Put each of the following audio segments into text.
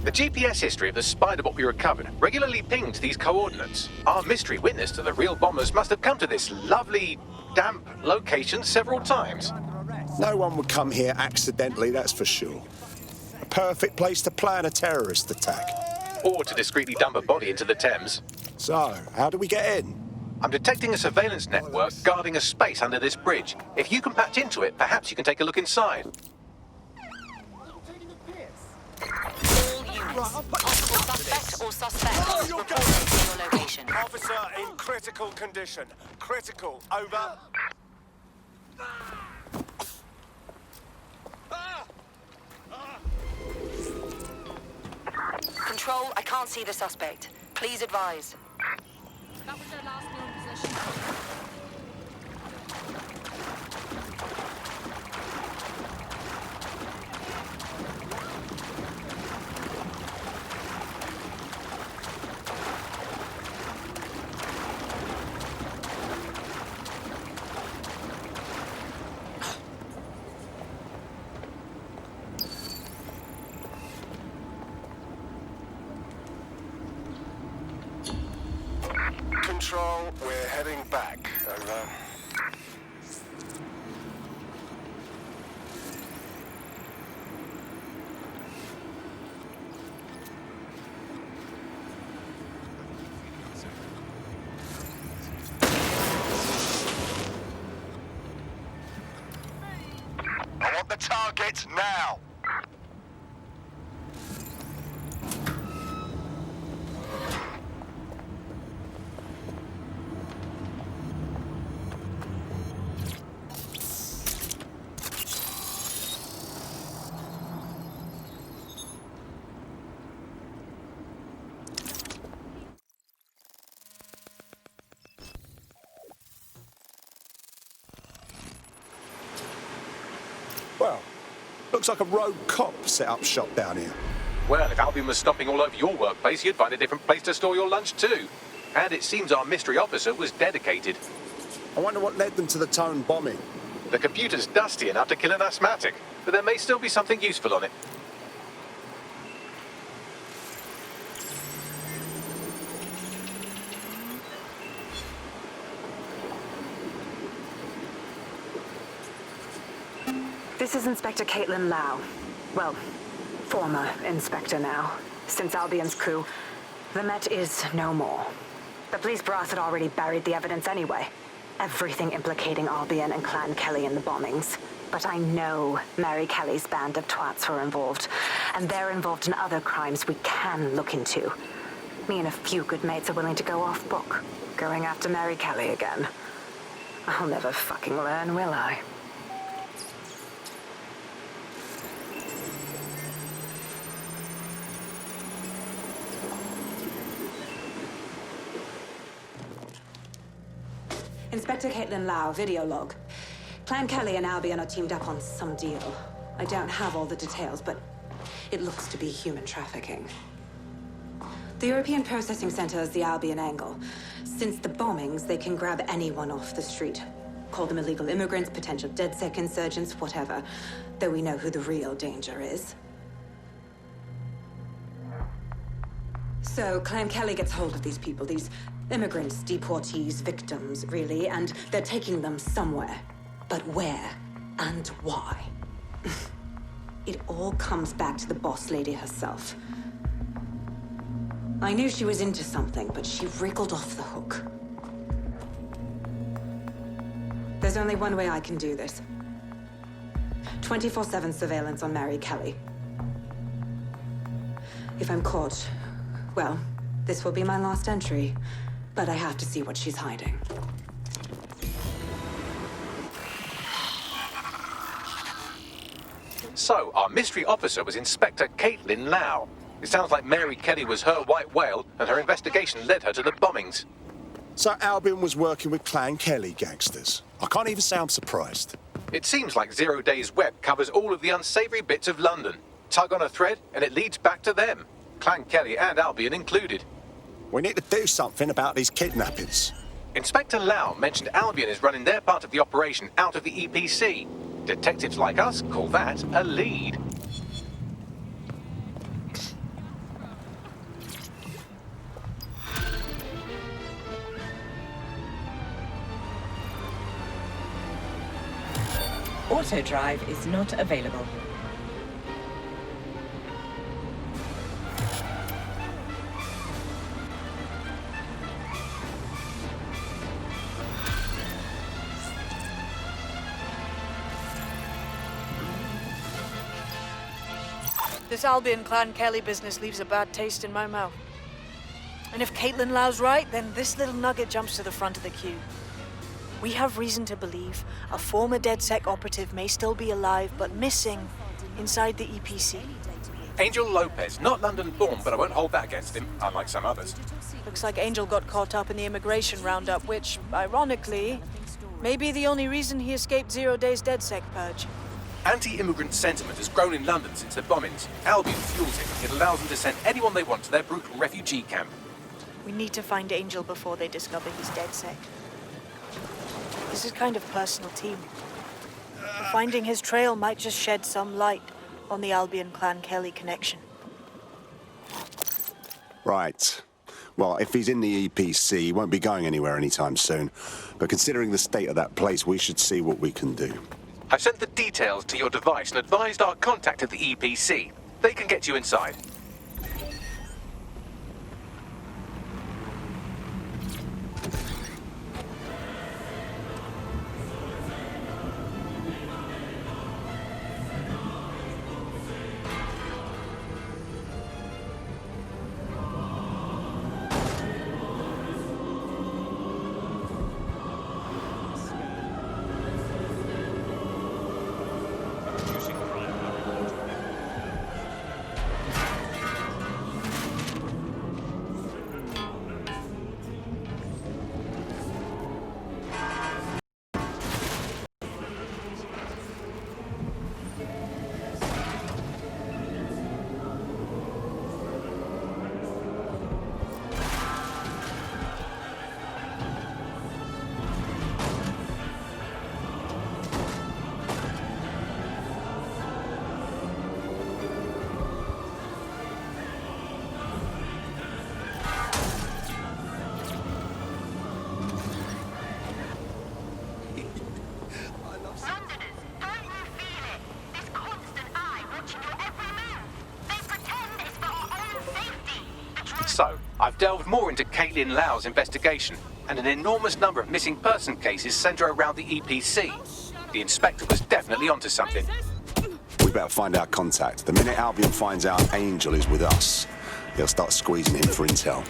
The GPS history of the spider bot we recovered regularly pinged these coordinates. Our mystery witness to the real bombers must have come to this lovely, damp location several times. No one would come here accidentally, that's for sure. A perfect place to plan a terrorist attack. Or to discreetly dump a body into the Thames. So, how do we get in? I'm detecting a surveillance network guarding a space under this bridge. If you can patch into it, perhaps you can take a look inside. All units, possible suspect or suspects reporting to your location. Officer in critical condition. Critical, over. Control, I can't see the suspect. Please advise. That was their last known position. Control, we're heading back, over. I want the target now! Well, looks like a rogue cop set up shop down here. Well, if Albion was stopping all over your workplace, you'd find a different place to store your lunch too. And it seems our mystery officer was dedicated. I wonder what led them to the Tone bombing. The computer's dusty enough to kill an asthmatic, but there may still be something useful on it. This is Inspector Caitlin Lau. Well, former inspector now. Since Albion's coup, the Met is no more. The police brass had already buried the evidence anyway. Everything implicating Albion and Clan Kelly in the bombings. But I know Mary Kelly's band of twats were involved, and they're involved in other crimes we can look into. Me and a few good mates are willing to go off book, going after Mary Kelly again. I'll never fucking learn, will I? Inspector Caitlin Lau, video log. Clan Kelly and Albion are teamed up on some deal. I don't have all the details, but it looks to be human trafficking. The European Processing Center is the Albion angle. Since the bombings, they can grab anyone off the street. Call them illegal immigrants, potential DedSec insurgents, whatever. Though we know who the real danger is. So, Clan Kelly gets hold of these people, these immigrants, deportees, victims, really, and they're taking them somewhere. But where and why? It all comes back to the boss lady herself. I knew she was into something, but she wriggled off the hook. There's only one way I can do this. 24/7 surveillance on Mary Kelly. If I'm caught, well, this will be my last entry. But I have to see what she's hiding. So, our mystery officer was Inspector Caitlin Lau. It sounds like Mary Kelly was her white whale, and her investigation led her to the bombings. So Albion was working with Clan Kelly gangsters. I can't even say I'm surprised. It seems like 0 Days Web covers all of the unsavory bits of London. Tug on a thread, and it leads back to them. Clan Kelly and Albion included. We need to do something about these kidnappings. Inspector Lau mentioned Albion is running their part of the operation out of the EPC. Detectives like us call that a lead. auto drive is not available. This Albion Clan Kelly business leaves a bad taste in my mouth. And if Caitlin Lau's right, then this little nugget jumps to the front of the queue. We have reason to believe a former DedSec operative may still be alive, but missing inside the EPC. Angel Lopez, not London-born, but I won't hold that against him, unlike some others. Looks like Angel got caught up in the immigration roundup, which, ironically, may be the only reason he escaped 0 Days DedSec purge. Anti-immigrant sentiment has grown in London since the bombings. Albion fuels it. It allows them to send anyone they want to their brutal refugee camp. We need to find Angel before they discover he's DedSec. This is kind of personal team. Finding his trail might just shed some light on the Albion Clan Kelly connection. Right. Well, if he's in the EPC, he won't be going anywhere anytime soon. But considering the state of that place, we should see what we can do. I've sent the details to your device and advised our contact at the EPC. They can get you inside. So, I've delved more into Caitlin Lau's investigation, and an enormous number of missing person cases center around the EPC. The inspector was definitely onto something. We better find our contact. The minute Albion finds out Angel is with us, he'll start squeezing him for intel.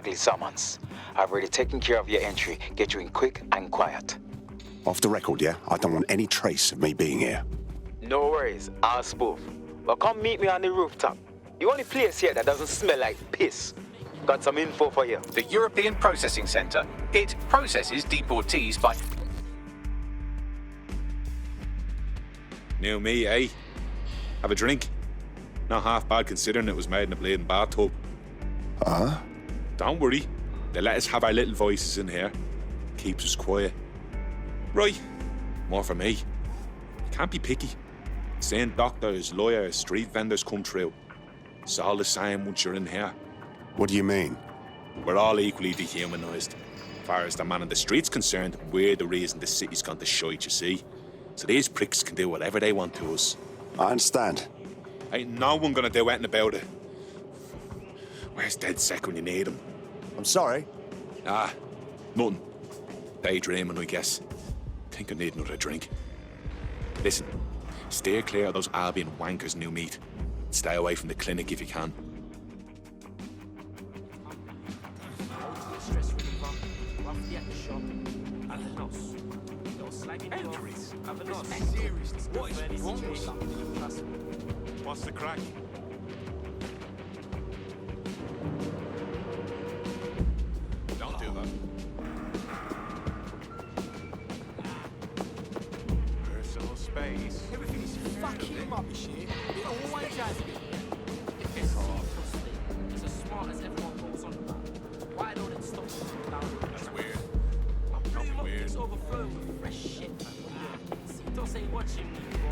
ugly summons. I've already taken care of your entry. Get you in quick and quiet. Off the record, yeah? I don't want any trace of me being here. No worries, I'll spoof. But come meet me on the rooftop. The only place here that doesn't smell like piss. Got some info for you. The European Processing Center. It processes deportees by... New me, eh? Have a drink? Not half bad considering it was made in a bleeding bathtub. Don't worry. They let us have our little voices in here. Keeps us quiet. Right. More for me. You can't be picky. Seeing doctors, lawyers, street vendors come through. It's all the same once you're in here. What do you mean? We're all equally dehumanised. As far as the man on the street's concerned, we're the reason the city's gone to shite, you see. So these pricks can do whatever they want to us. I understand. Ain't no one gonna do anything about it. Where's dead sick when you need him? I'm sorry. Ah, nothing. Daydreaming, I guess. Think I need another drink. Listen, steer clear of those Albion wankers, new meat. Stay away from the clinic if you can. What's the crack? Don't do that. Personal space. Everything is fucking rubbish here. It always has been. It's as smart as everyone goes on about. Why don't it stop down? That's weird. Pretty weird. It's overflowing with fresh shit, man. Don't ain't watching me, bro.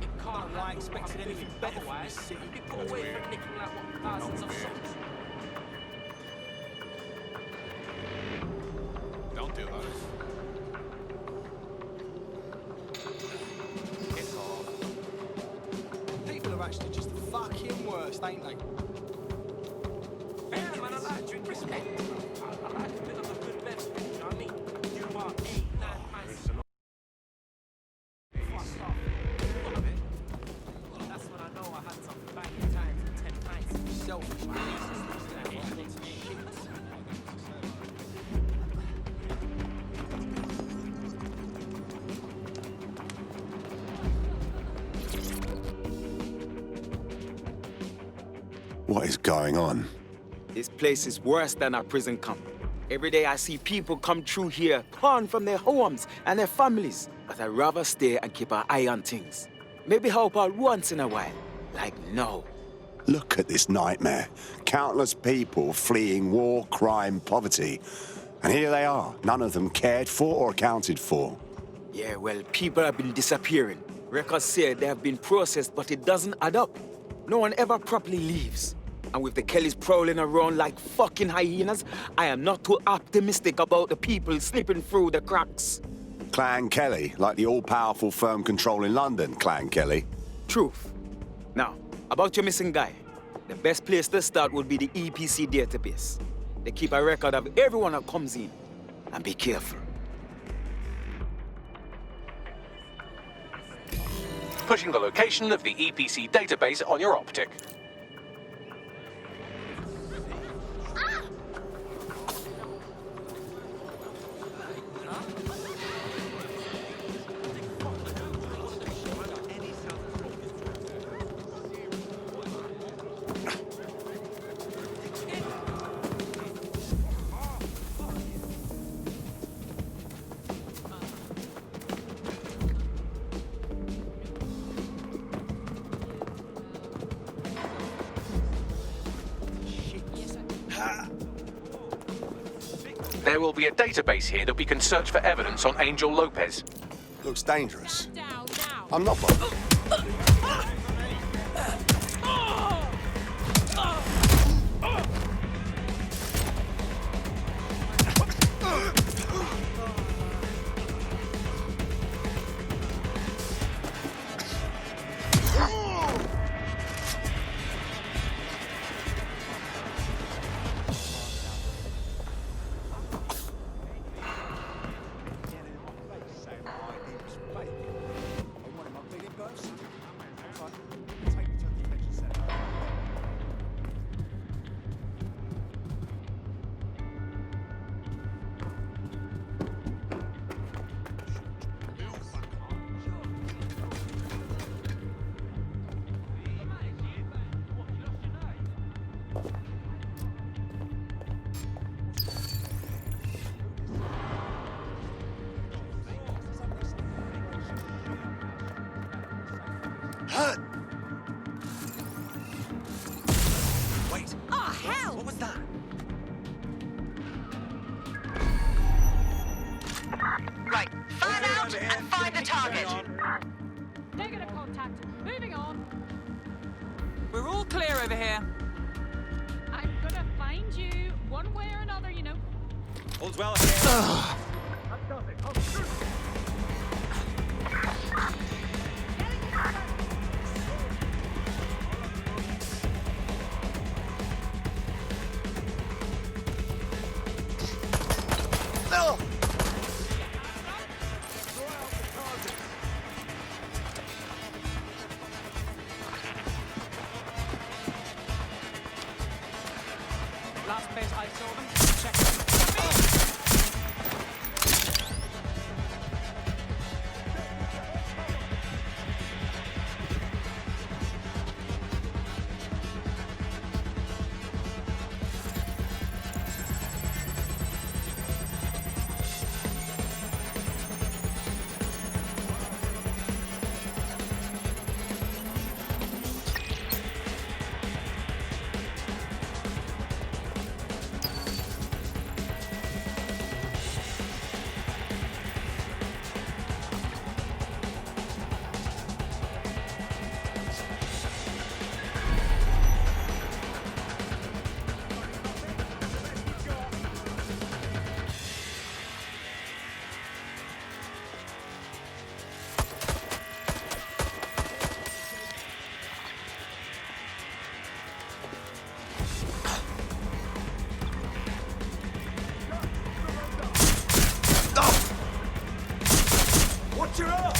It can't I expected anything better from this city. You go away from nicking like what thousands of souls. Don't do that. Piss off. People are actually just the fucking worst, ain't they? Yeah, man, I like drink respect. I like a bit of a good best, you know what I mean? You are 8, 9 pints. That's when I know I had some back in time for 10 pints. Selfish. What is going on? This place is worse than a prison camp. Every day I see people come through here, torn from their homes and their families. But I'd rather stay and keep an eye on things. Maybe help out once in a while. Like now. Look at this nightmare. Countless people fleeing war, crime, poverty. And here they are, none of them cared for or accounted for. Yeah, well, people have been disappearing. Records say they have been processed, but it doesn't add up. No one ever properly leaves. And with the Kellys prowling around like fucking hyenas, I am not too optimistic about the people slipping through the cracks. Clan Kelly, like the all-powerful firm controlling London, Clan Kelly. Truth. Now, about your missing guy. The best place to start would be the EPC database. They keep a record of everyone that comes in. And be careful. Pushing the location of the EPC database on your optic. There will be a database here that we can search for evidence on Angel Lopez. Looks dangerous. Down now. I'm not bothered. Wait. Oh, hell! What was that? Right, fan out and find the target. Negative contact. Moving on. We're all clear over here. I'm gonna find you one way or another, you know. All's well here. Last place I saw them, check them. Watch your up!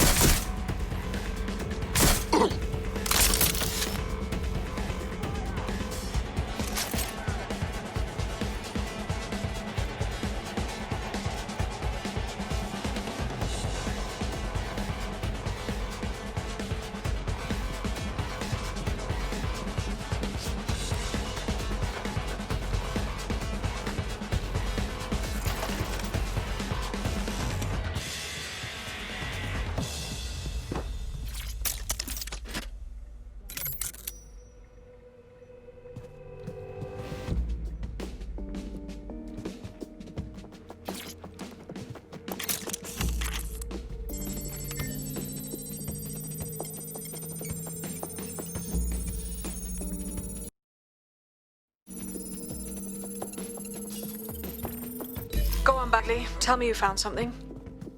Go on, Bagley. Tell me you found something.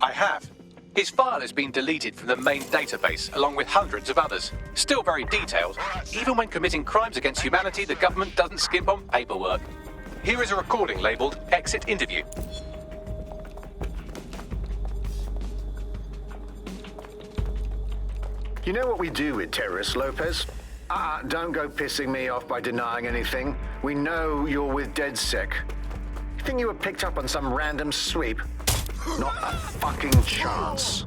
I have. His file has been deleted from the main database, along with hundreds of others. Still very detailed. Even when committing crimes against humanity, the government doesn't skimp on paperwork. Here is a recording labeled Exit Interview. You know what we do with terrorists, Lopez? Don't go pissing me off by denying anything. We know you're with DedSec. You think you were picked up on some random sweep? Not a fucking chance.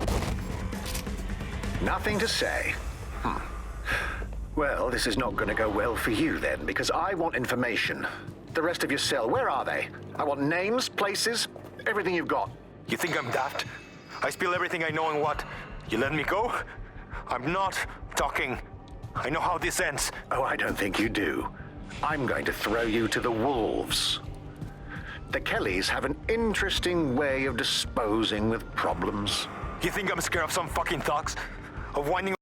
Nothing to say. Well, this is not going to go well for you then, because I want information. The rest of your cell, where are they? I want names, places, everything you've got. You think I'm daft? I spill everything I know and what? You let me go? I'm not talking. I know how this ends. Oh, I don't think you do. I'm going to throw you to the wolves. The Kellys have an interesting way of disposing with problems. You think I'm scared of some fucking thugs? Of winding